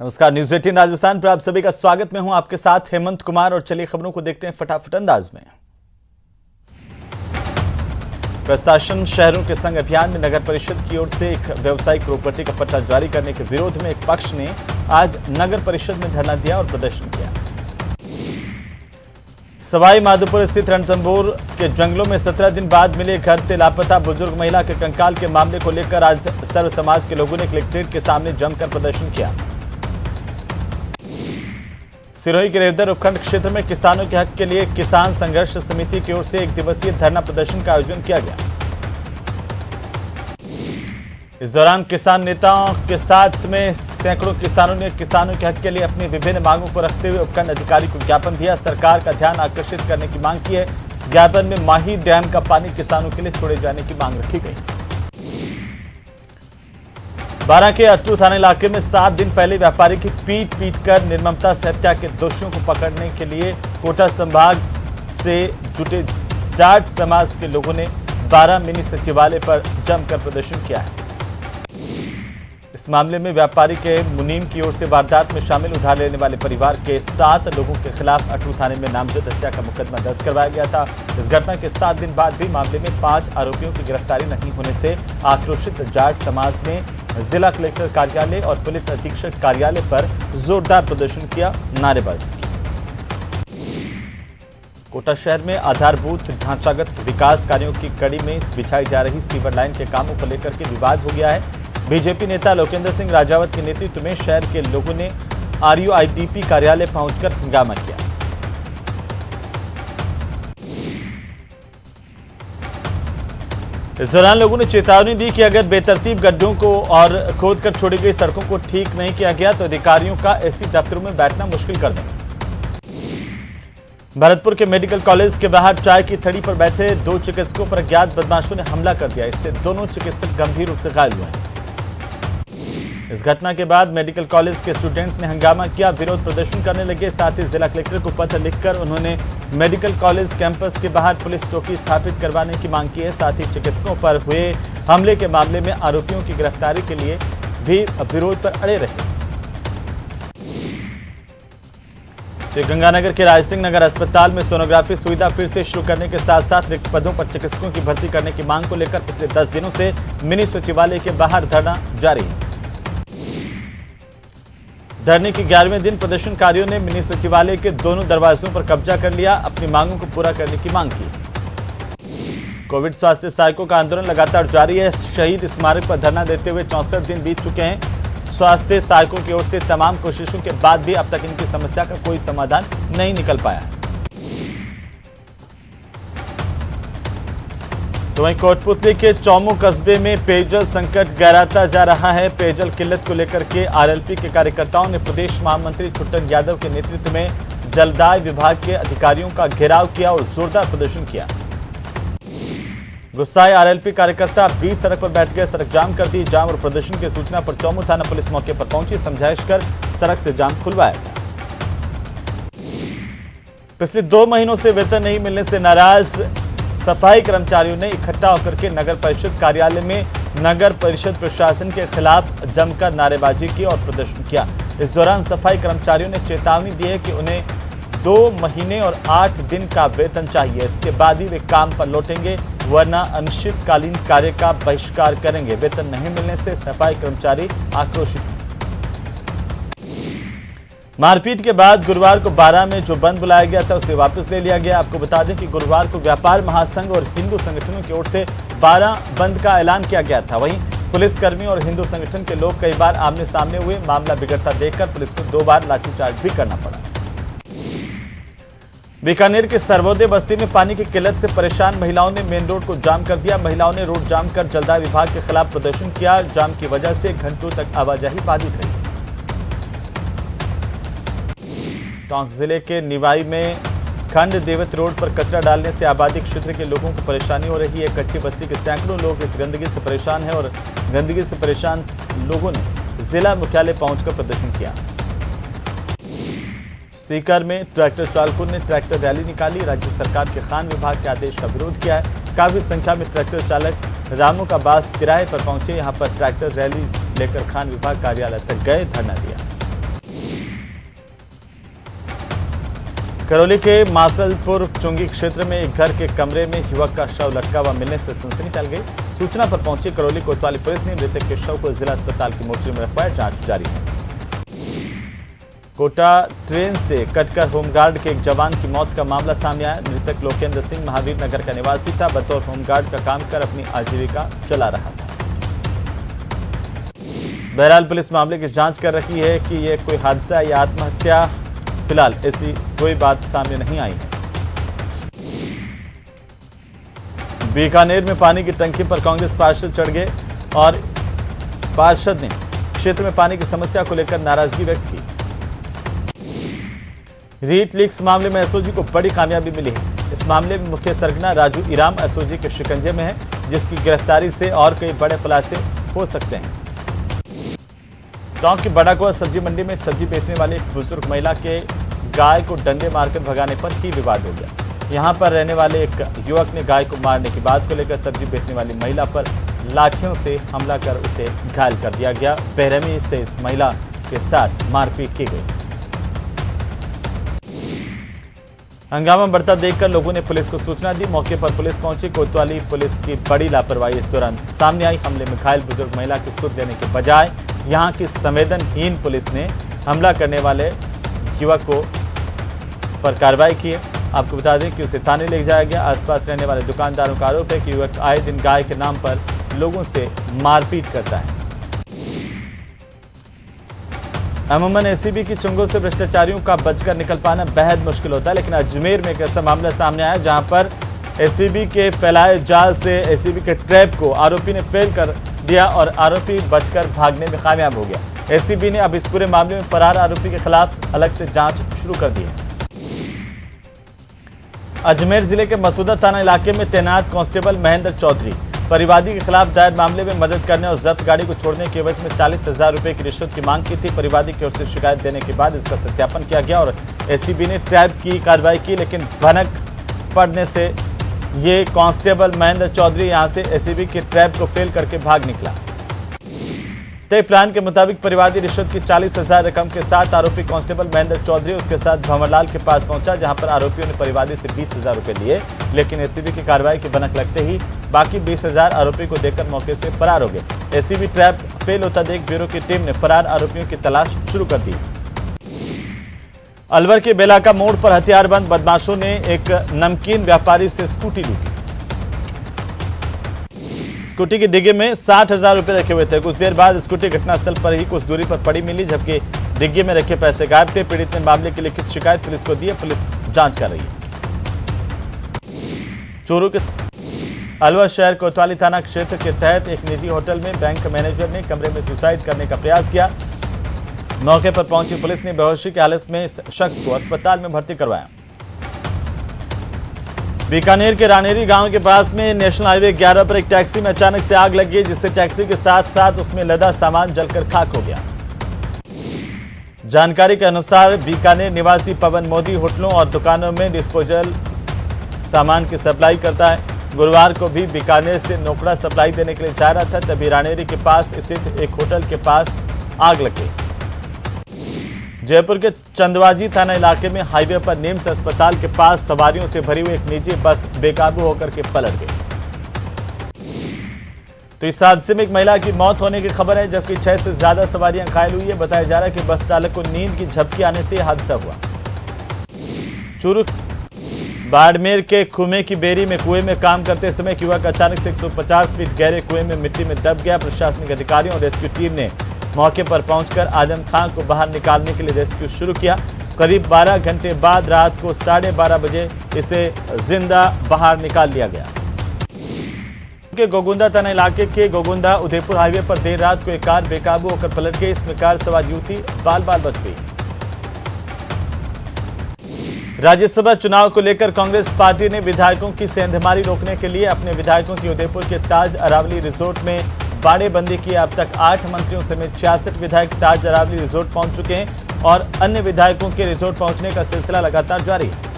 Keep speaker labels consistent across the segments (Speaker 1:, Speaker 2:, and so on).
Speaker 1: नमस्कार, न्यूज 18 राजस्थान पर आप सभी का स्वागत। मैं हूं आपके साथ हेमंत कुमार और चलिए खबरों को देखते हैं फटाफट अंदाज में। प्रशासन शहरों के संग अभियान में नगर परिषद की ओर से एक व्यवसायिक प्रॉपर्टी का पट्टा जारी करने के विरोध में एक पक्ष ने आज नगर परिषद में धरना दिया और प्रदर्शन किया। सवाई माधोपुर स्थित रणथंभौर के जंगलों में 17 दिन बाद मिले घर से लापता बुजुर्ग महिला के कंकाल के मामले को लेकर आज सर्व समाज के लोगों ने कलेक्ट्रेट के सामने जमकर प्रदर्शन किया। सिरोही के रेवदर उपखंड क्षेत्र में किसानों के हक के लिए किसान संघर्ष समिति की ओर से एक दिवसीय धरना प्रदर्शन का आयोजन किया गया। इस दौरान किसान नेताओं के साथ में सैकड़ों किसानों ने किसानों के हक के लिए अपनी विभिन्न मांगों को रखते हुए उपखंड अधिकारी को ज्ञापन दिया। सरकार का ध्यान आकर्षित करने की मांग की है। ज्ञापन में माही डैम का पानी किसानों के लिए छोड़े जाने की मांग रखी गई। बारां के अटरू थाना इलाके में 7 दिन पहले व्यापारी की पीट कर निर्ममता से हत्या के दोषियों को पकड़ने के लिए कोटा संभाग से जुटे जाट समाज के लोगों ने बारां मिनी सचिवालय पर जमकर प्रदर्शन किया है। इस मामले में व्यापारी के मुनीम की ओर से वारदात में शामिल उधार लेने वाले परिवार के 7 लोगों के खिलाफ अटरू थाने में नामजद हत्या का मुकदमा दर्ज करवाया गया था। इस घटना के 7 दिन बाद भी मामले में 5 आरोपियों की गिरफ्तारी नहीं होने से आक्रोशित जाट समाज ने जिला कलेक्टर कार्यालय और पुलिस अधीक्षक कार्यालय पर जोरदार प्रदर्शन किया, नारेबाजी की। कोटा शहर में आधारभूत ढांचागत विकास कार्यों की कड़ी में बिछाई जा रही सीवर लाइन के कामों को लेकर के विवाद हो गया है। बीजेपी नेता लोकेंद्र सिंह राजावत के नेतृत्व में शहर के लोगों ने RUIDP कार्यालय पहुंचकर हंगामा किया। इस दौरान लोगों ने चेतावनी दी कि अगर बेतरतीब गड्ढों को और खोदकर छोड़ी गई सड़कों को ठीक नहीं किया गया तो अधिकारियों का ऐसी दफ्तरों में बैठना मुश्किल कर देंगे। भरतपुर के मेडिकल कॉलेज के बाहर चाय की थड़ी पर बैठे 2 चिकित्सकों पर अज्ञात बदमाशों ने हमला कर दिया। इससे दोनों चिकित्सक गंभीर रूप से घायल हुए हैं। इस घटना के बाद मेडिकल कॉलेज के स्टूडेंट्स ने हंगामा किया, विरोध प्रदर्शन करने लगे। साथ ही जिला कलेक्टर को पत्र लिखकर उन्होंने मेडिकल कॉलेज कैंपस के बाहर पुलिस चौकी स्थापित करवाने की मांग की है। साथ ही चिकित्सकों पर हुए हमले के मामले में आरोपियों की गिरफ्तारी के लिए भी विरोध पर अड़े रहे। गंगानगर के राजसिंह नगर अस्पताल में सोनोग्राफी सुविधा फिर से शुरू करने के साथ साथ रिक्त पदों पर चिकित्सकों की भर्ती करने की मांग को लेकर पिछले 10 दिनों से मिनी सचिवालय के बाहर धरना जारी है। धरने के 11वें दिन प्रदर्शनकारियों ने मिनी सचिवालय के दोनों दरवाजों पर कब्जा कर लिया, अपनी मांगों को पूरा करने की मांग की। कोविड स्वास्थ्य सहायकों का आंदोलन लगातार जारी है। शहीद स्मारक पर धरना देते हुए 64 दिन बीत चुके हैं। स्वास्थ्य सहायकों की ओर से तमाम कोशिशों के बाद भी अब तक इनकी समस्या का कोई समाधान नहीं निकल पाया। तो वहीं कोटपुतली के चौमू कस्बे में पेयजल संकट गहराता जा रहा है। पेयजल किल्लत को लेकर के RLP के कार्यकर्ताओं ने प्रदेश महामंत्री छुट्टन यादव के नेतृत्व में जलदाय विभाग के अधिकारियों का घेराव किया और जोरदार प्रदर्शन किया। गुस्साए RLP कार्यकर्ता बीच सड़क पर बैठ गए, सड़क जाम कर दी। जाम और प्रदर्शन की सूचना पर चौमू थाना पुलिस मौके पर पहुंची, समझाइश कर सड़क से जाम खुलवाया गया। पिछले 2 महीनों से वेतन नहीं मिलने से नाराज सफाई कर्मचारियों ने इकट्ठा होकर के नगर परिषद कार्यालय में नगर परिषद प्रशासन के खिलाफ जमकर नारेबाजी की और प्रदर्शन किया। इस दौरान सफाई कर्मचारियों ने चेतावनी दी है कि उन्हें 2 महीने और 8 दिन का वेतन चाहिए। इसके बाद ही वे काम पर लौटेंगे, वरना अनिश्चितकालीन कार्य का बहिष्कार करेंगे। वेतन नहीं मिलने से सफाई कर्मचारी आक्रोशित हैं। मारपीट के बाद गुरुवार को बारां में जो बंद बुलाया गया था उसे वापस ले लिया गया। आपको बता दें कि गुरुवार को व्यापार महासंघ और हिंदू संगठनों की ओर से बारां बंद का ऐलान किया गया था। वहीं पुलिसकर्मी और हिंदू संगठन के लोग कई बार आमने सामने हुए। मामला बिगड़ता देखकर पुलिस को 2 बार लाठीचार्ज भी करना पड़ा। बीकानेर के सर्वोदय बस्ती में पानी की किल्लत से परेशान महिलाओं ने मेन रोड को जाम कर दिया। महिलाओं ने रोड जाम कर जलदाय विभाग के खिलाफ प्रदर्शन किया। जाम की वजह से घंटों तक आवाजाही बाधित रही। टोंक जिले के निवाई में खंड देवत रोड पर कचरा डालने से आबादी क्षेत्र के लोगों को परेशानी हो रही है। कच्ची बस्ती के सैकड़ों लोग इस गंदगी से परेशान हैं और गंदगी से परेशान लोगों ने जिला मुख्यालय पहुंचकर प्रदर्शन किया। सीकर में ट्रैक्टर चालकों ने ट्रैक्टर रैली निकाली। राज्य सरकार के खान विभाग के आदेश का विरोध किया है। काफी संख्या में ट्रैक्टर चालक रामू का बास किराए पर पहुंचे। यहां पर ट्रैक्टर रैली लेकर खान विभाग कार्यालय तक गए, धरना दिया। करौली के मासलपुर चुंगी क्षेत्र में एक घर के कमरे में युवक का शव लटका हुआ मिलने से सनसनी फैल गई। सूचना पर पहुंची करौली कोतवाली पुलिस ने मृतक के शव को जिला अस्पताल की मोर्चरी में रखवाया। जांच जारी है। कोटा ट्रेन से कटकर होमगार्ड के एक जवान की मौत का मामला सामने आया। मृतक लोकेंद्र सिंह महावीर नगर का निवासी था। बतौर होमगार्ड का काम कर अपनी आजीविका चला रहा था। बहरहाल पुलिस मामले की जांच कर रही है कि यह कोई हादसा या आत्महत्या। फिलहाल ऐसी कोई बात सामने नहीं आई है। बीकानेर में पानी की टंकी पर कांग्रेस पार्षद चढ़ गए और पार्षद ने क्षेत्र में पानी की समस्या को लेकर नाराजगी व्यक्त की। रीट लीक्स मामले में एसओजी को बड़ी कामयाबी मिली है। इस मामले में मुख्य सरगना राजू इराम एसओजी के शिकंजे में है, जिसकी गिरफ्तारी से और कई बड़े खुलासे हो सकते हैं। टोंक की बड़ाकुआ सब्जी मंडी में सब्जी बेचने वाली एक बुजुर्ग महिला के गाय को डंडे मारकर भगाने पर ही विवाद हो गया। यहां पर रहने वाले एक युवक ने गाय को मारने की बात को लेकर सब्जी बेचने वाली महिला पर लाठियों से हमला कर उसे घायल कर दिया गया। बेरहमी से इस महिला के साथ मारपीट की गई। हंगामा बढ़ता देखकर लोगों ने पुलिस को सूचना दी। मौके पर पुलिस पहुंची। कोतवाली पुलिस की बड़ी लापरवाही इस दौरान सामने आई। हमले में घायल बुजुर्ग महिला की सुध देने के बजाय यहां की संवेदनहीन पुलिस ने हमला करने वाले युवक को पर कार्रवाई की है। आपको बता दें कि उसे थाने ले जाया गया। आसपास रहने वाले दुकानदारों का आरोप है कि युवक आए दिन गाय के नाम पर लोगों से मारपीट करता है। अमूमन एसीबी की चंगों से भ्रष्टाचारियों का बचकर निकल पाना बेहद मुश्किल होता है, लेकिन अजमेर में एक ऐसा मामला सामने आया जहां पर एसीबी के फैलाए जाल से एसीबी के ट्रैप को आरोपी ने फेल कर दिया और आरोपी बचकर भागने में कामयाब हो गया। एसीबी ने अब इस पूरे मामले में फरार आरोपी के खिलाफ अलग से जांच शुरू कर दी है। अजमेर जिले के मसूदा थाना इलाके में तैनात कांस्टेबल महेंद्र चौधरी परिवादी के खिलाफ दायर मामले में मदद करने और जब्त गाड़ी को छोड़ने के एवज में 40,000 रुपए की रिश्वत की मांग की थी। परिवादी की ओर से शिकायत देने के बाद इसका सत्यापन किया गया और एसीबी ने ट्रैप की कार्रवाई की, लेकिन भनक पड़ने से ये कांस्टेबल महेंद्र चौधरी यहां से एसीबी के ट्रैप को फेल करके भाग निकला। तय प्लान के मुताबिक परिवादी रिश्वत की 40,000 रकम के साथ आरोपी कांस्टेबल महेंद्र चौधरी उसके साथ भंवरलाल के पास पहुंचा, जहां पर आरोपियों ने परिवादी से 20,000 रुपए लिए, लेकिन एसीबी की कार्रवाई की भनक लगते ही बाकी 20,000 आरोपी को देकर मौके से फरार हो गए। एसीबी ट्रैप फेल होता देख ब्यूरो की टीम ने फरार आरोपियों की तलाश शुरू कर दी। अलवर के बेलाका मोड़ पर हथियारबंद बदमाशों ने एक नमकीन व्यापारी से स्कूटी लूटी। स्कूटी की डिग्गी में 60,000 रुपए रखे हुए थे। कुछ देर बाद स्कूटी घटनास्थल पर ही कुछ दूरी पर पड़ी मिली, जबकि डिग्गी में रखे पैसे गायब थे। पीड़ित ने मामले की लिखित शिकायत पुलिस को दी है। पुलिस जांच कर रही है। चोरों के अलवर शहर कोतवाली थाना क्षेत्र के तहत एक निजी होटल में बैंक मैनेजर ने कमरे में सुसाइड करने का प्रयास किया। मौके पर पहुंची पुलिस ने बेहोशी की हालत में इस शख्स को अस्पताल में भर्ती करवाया। बीकानेर के रानेरी गांव के पास में नेशनल हाईवे 11 पर एक टैक्सी में अचानक से आग लगी, जिससे टैक्सी के साथ साथ उसमें लदा सामान जलकर खाक हो गया। जानकारी के अनुसार बीकानेर निवासी पवन मोदी होटलों और दुकानों में डिस्पोजल सामान की सप्लाई करता है। गुरुवार को भी बीकानेर से नोकड़ा सप्लाई देने के लिए जा रहा था, तभी रानेरी के पास स्थित एक होटल के पास आग लग गई। जयपुर के चंदवाजी थाना इलाके में हाईवे पर निम्स अस्पताल के पास सवारियों से भरी हुई एक निजी बस बेकाबू होकर के पलट गई। तो इस हादसे में एक महिला की मौत होने की खबर है, जबकि 6 से ज्यादा सवारियां घायल हुई है। बताया जा रहा है कि बस चालक को नींद की झपकी आने से यह हादसा हुआ। चूरू बाड़मेर के कुएं की बेरी में कुएं में काम करते समय एक युवक अचानक से 150 फीट गहरे कुएं में मिट्टी में दब गया। प्रशासनिक अधिकारियों और रेस्क्यू टीम ने मौके पर पहुंचकर आजम खान को बाहर निकालने के लिए रेस्क्यू शुरू किया। करीब 12 घंटे बाद रात को 12:30 बजे इसे जिंदा बाहर निकाल लिया गया। के गोगुंदा थाना इलाके के गोगुंदा उदयपुर हाईवे पर देर रात को एक कार बेकाबू होकर पलट गई। इसमें कार सवार युवती बाल बाल बच गई। राज्यसभा चुनाव को लेकर कांग्रेस पार्टी ने विधायकों की सेंधमारी रोकने के लिए अपने विधायकों की उदयपुर के ताज अरावली रिजोर्ट में बाड़ेबंदी की। अब तक 8 मंत्रियों समेत 66 विधायक ताज अरावली रिजोर्ट पहुंच चुके हैं और अन्य विधायकों के रिजोर्ट पहुंचने का सिलसिला लगातार जारी है।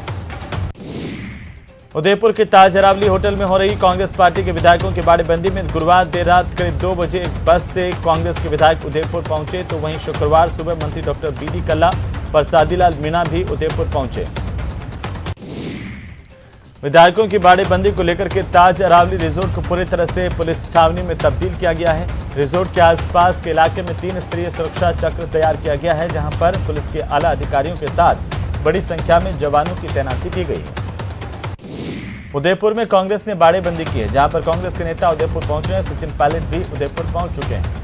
Speaker 1: उदयपुर के ताज अरावली होटल में हो रही कांग्रेस पार्टी के विधायकों की बाड़ेबंदी में गुरुवार देर रात करीब 2 बजे एक बस से कांग्रेस के विधायक उदयपुर पहुंचे, तो वहीं शुक्रवार सुबह मंत्री डॉक्टर बीडी कल्ला, प्रसादी लाल मीणा भी उदयपुर पहुंचे। विधायकों की बाड़ेबंदी को लेकर के ताज अरावली रिजोर्ट को पूरी तरह से पुलिस छावनी में तब्दील किया गया है। रिजोर्ट के आसपास के इलाके में 3 स्तरीय सुरक्षा चक्र तैयार किया गया है, जहां पर पुलिस के आला अधिकारियों के साथ बड़ी संख्या में जवानों की तैनाती की गई है। उदयपुर में कांग्रेस ने बाड़ेबंदी की है, जहां पर कांग्रेस के नेता उदयपुर पहुंचे हैं। सचिन पायलट भी उदयपुर पहुंच चुके हैं।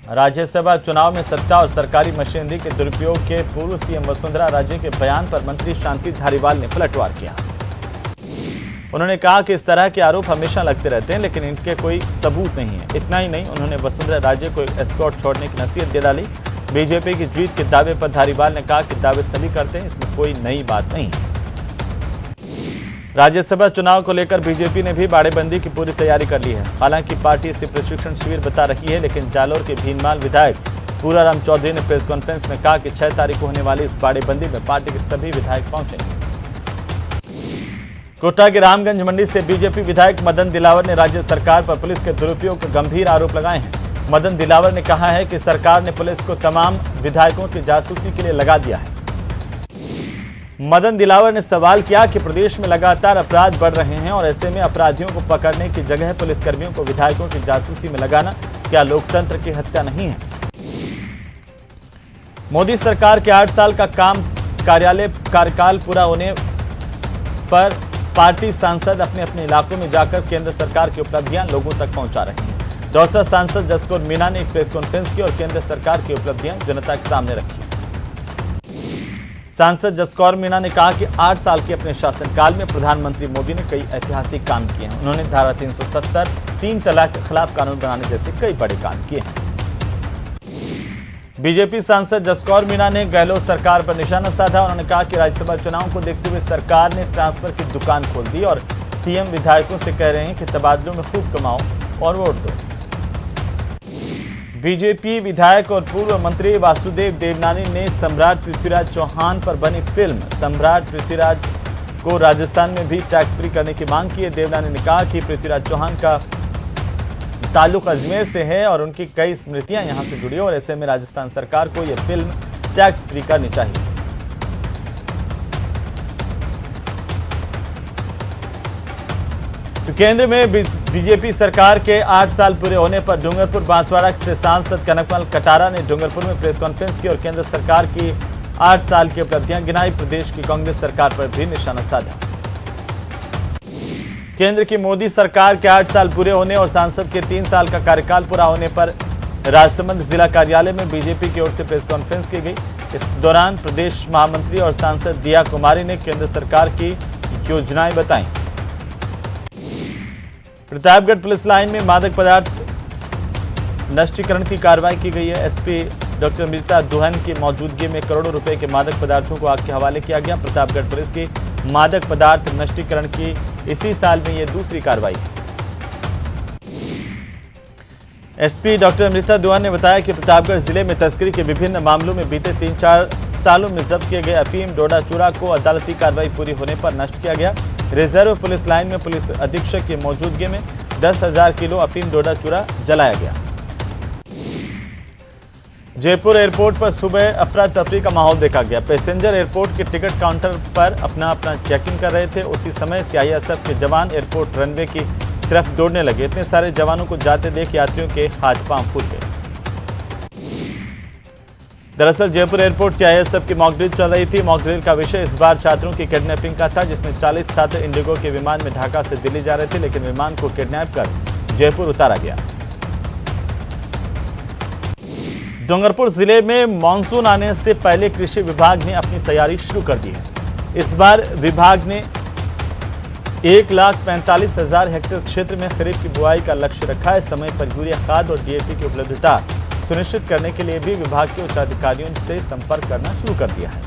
Speaker 1: राज्यसभा चुनाव में सत्ता और सरकारी मशीनरी के दुरुपयोग के पूर्व सीएम वसुंधरा राजे के बयान पर मंत्री शांति धारीवाल ने पलटवार किया। उन्होंने कहा कि इस तरह के आरोप हमेशा लगते रहते हैं, लेकिन इनके कोई सबूत नहीं है। इतना ही नहीं, उन्होंने वसुंधरा राजे को एस्कॉर्ट छोड़ने की नसीहत दे डाली। बीजेपी की जीत के दावे पर धारीवाल ने कहा कि दावे सभी करते हैं, इसमें कोई नई बात नहीं है। राज्यसभा चुनाव को लेकर बीजेपी ने भी बाड़ेबंदी की पूरी तैयारी कर ली है। हालांकि पार्टी इसे प्रशिक्षण शिविर बता रही है, लेकिन जालोर के भीनमाल विधायक पूराराम चौधरी ने प्रेस कॉन्फ्रेंस में कहा कि 6 तारीख को होने वाली इस बाड़ेबंदी में पार्टी के सभी विधायक पहुंचेंगे। कोटा के रामगंज मंडी से बीजेपी विधायक मदन दिलावर ने राज्य सरकार पर पुलिस के दुरुपयोग के गंभीर आरोप लगाए हैं। मदन दिलावर ने कहा है कि सरकार ने पुलिस को तमाम विधायकों की जासूसी के लिए लगा दिया है। मदन दिलावर ने सवाल किया कि प्रदेश में लगातार अपराध बढ़ रहे हैं और ऐसे में अपराधियों को पकड़ने की जगह पुलिसकर्मियों को विधायकों की जासूसी में लगाना क्या लोकतंत्र की हत्या नहीं है? मोदी सरकार के 8 साल का कार्यकाल पूरा होने पर पार्टी सांसद अपने अपने इलाकों में जाकर केंद्र सरकार की उपलब्धियां लोगों तक पहुंचा रहे हैं। दौसा सांसद जसकौर मीणा ने एक प्रेस कॉन्फ्रेंस की और केंद्र सरकार की उपलब्धियां जनता के सामने रखी। सांसद जसकौर मीणा ने कहा कि 8 साल के अपने शासनकाल में प्रधानमंत्री मोदी ने कई ऐतिहासिक काम किए हैं। उन्होंने धारा 370, 3 तलाक के खिलाफ कानून बनाने जैसे कई बड़े काम किए हैं। बीजेपी सांसद जसकौर मीणा ने गहलोत सरकार पर निशाना साधा। उन्होंने कहा कि राज्यसभा चुनाव को देखते हुए सरकार ने ट्रांसफर की दुकान खोल दी और सीएम विधायकों से कह रहे हैं कि तबादलों में खूब कमाओ और वोट दो। बीजेपी विधायक और पूर्व मंत्री वासुदेव देवनानी ने सम्राट पृथ्वीराज चौहान पर बनी फिल्म सम्राट पृथ्वीराज को राजस्थान में भी टैक्स फ्री करने की मांग की है। देवनानी ने कहा कि पृथ्वीराज चौहान का ताल्लुक अजमेर से है और उनकी कई स्मृतियां यहां से जुड़ी है और ऐसे में राजस्थान सरकार को यह फिल्म टैक्स फ्री करनी चाहिए। तो केंद्र में बीजेपी सरकार के 8 साल पूरे होने पर डूंगरपुर बांसवाड़ा से सांसद कनकमल कटारा ने डूंगरपुर में प्रेस कॉन्फ्रेंस की और केंद्र सरकार की 8 साल की उपलब्धियां गिनाई। प्रदेश की कांग्रेस सरकार पर भी निशाना साधा। केंद्र की मोदी सरकार के 8 साल पूरे होने और सांसद के 3 साल का कार्यकाल पूरा होने पर राजसमंद जिला कार्यालय में बीजेपी की ओर से प्रेस कॉन्फ्रेंस की गई। इस दौरान प्रदेश महामंत्री और सांसद दिया कुमारी ने केंद्र सरकार की योजनाएं बताई। प्रतापगढ़ पुलिस लाइन में मादक पदार्थ नष्टीकरण की कार्रवाई की गई है। एसपी डॉक्टर अमृता दुहन की मौजूदगी में करोड़ों रुपए के मादक पदार्थों को आग के हवाले किया गया। प्रतापगढ़ पुलिस की मादक पदार्थ नष्टीकरण की इसी साल में यह दूसरी कार्रवाई है। एसपी डॉक्टर अमृता दुहन ने बताया कि प्रतापगढ़ जिले में तस्करी के विभिन्न मामलों में बीते 3-4 सालों में जब्त किए गए अफीम डोडा चूरा को अदालती कार्रवाई पूरी होने पर नष्ट किया गया। रिजर्व पुलिस लाइन में पुलिस अधीक्षक की मौजूदगी में 10,000 किलो अफीम डोडा चूरा जलाया गया। जयपुर एयरपोर्ट पर सुबह अफरा तफरी का माहौल देखा गया। पैसेंजर एयरपोर्ट के टिकट काउंटर पर अपना चेकिंग कर रहे थे। उसी समय सीआईएसएफ के जवान एयरपोर्ट रनवे की तरफ दौड़ने लगे। इतने सारे जवानों को जाते देख यात्रियों के हाथ पांव फूल गए। दरअसल जयपुर एयरपोर्ट सीआईएसएफ की मॉक ड्रिल चल रही थी। मॉक ड्रिल का विषय इस बार छात्रों की किडनैपिंग का था, जिसमें 40 छात्र इंडिगो के विमान में ढाका से दिल्ली जा रहे थे, लेकिन विमान को किडनैप कर जयपुर उतारा गया। डूंगरपुर जिले में मानसून आने से पहले कृषि विभाग ने अपनी तैयारी शुरू कर दी है। इस बार विभाग ने 1,45,000 हेक्टेयर क्षेत्र में खरीफ की बुआई का लक्ष्य रखा है। समय पर यूरिया खाद और डीएपी की उपलब्धता सुनिश्चित करने के लिए भी विभाग के उच्चाधिकारियों से संपर्क करना शुरू कर दिया है।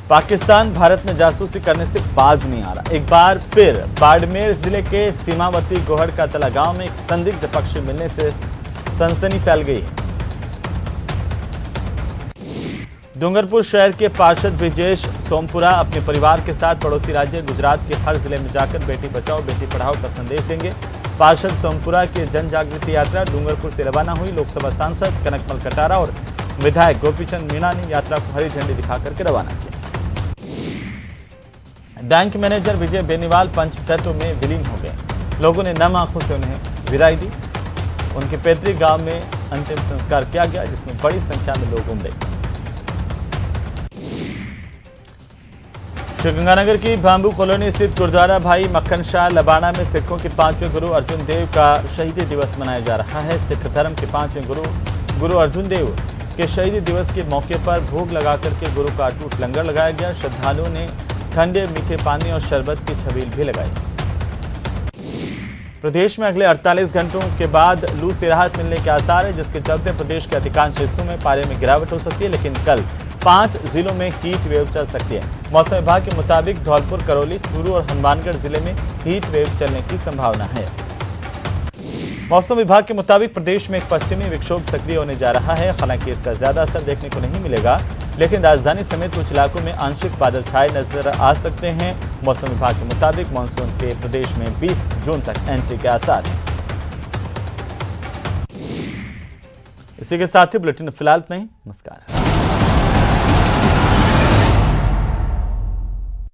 Speaker 1: पाकिस्तान भारत में जासूसी करने से बाज नहीं आ रहा। एक बार फिर बाड़मेर जिले के सीमावर्ती गोहड़ का तला गांव में एक संदिग्ध पक्षी मिलने से सनसनी फैल गई है। डूंगरपुर शहर के पार्षद ब्रिजेश सोमपुरा अपने परिवार के साथ पड़ोसी राज्य गुजरात के हर जिले में जाकर बेटी बचाओ बेटी पढ़ाओ का संदेश देंगे। पार्षद सोमपुरा की जन जागृति यात्रा डूंगरपुर से रवाना हुई। लोकसभा सांसद कनकमल कटारा और विधायक गोपीचंद मीणा ने यात्रा को हरी झंडी दिखाकर के रवाना किया। बैंक मैनेजर विजय बेनीवाल पंचतत्व में विलीन हो गए। लोगों ने नम आंखों से उन्हें विदाई दी। उनके पैतृक गांव में अंतिम संस्कार किया गया, जिसमें बड़ी संख्या में लोग उमड़े। श्रीगंगानगर की बाम्बू कॉलोनी स्थित गुरुद्वारा भाई मक्खन शाह लबाना में सिखों के 5वें गुरु अर्जुन देव का शहीदी दिवस मनाया जा रहा है। सिख धर्म के 5वें गुरु अर्जुन देव के शहीदी दिवस के मौके पर भोग लगाकर के गुरु का अटूट लंगर लगाया गया। श्रद्धालुओं ने ठंडे मीठे पानी और शरबत की छबील भी लगाई। प्रदेश में अगले 48 घंटों के बाद लू से राहत मिलने के आसार है, जिसके चलते प्रदेश के अधिकांश हिस्सों में पारे में गिरावट हो सकती है। लेकिन कल 5 जिलों में हीट वेव चल सकती है। मौसम विभाग के मुताबिक धौलपुर, करौली, चूरू और हनुमानगढ़ जिले में हीट वेव चलने की संभावना है। मौसम विभाग के मुताबिक प्रदेश में एक पश्चिमी विक्षोभ सक्रिय होने जा रहा है। हालांकि इसका ज्यादा असर देखने को नहीं मिलेगा, लेकिन राजधानी समेत कुछ इलाकों में आंशिक बादल छाए नजर आ सकते हैं। मौसम विभाग के मुताबिक मानसून के प्रदेश में 20 जून तक एंट्री के आसार हैं। इसी के साथ ही बुलेटिन फिलहाल नहीं। नमस्कार।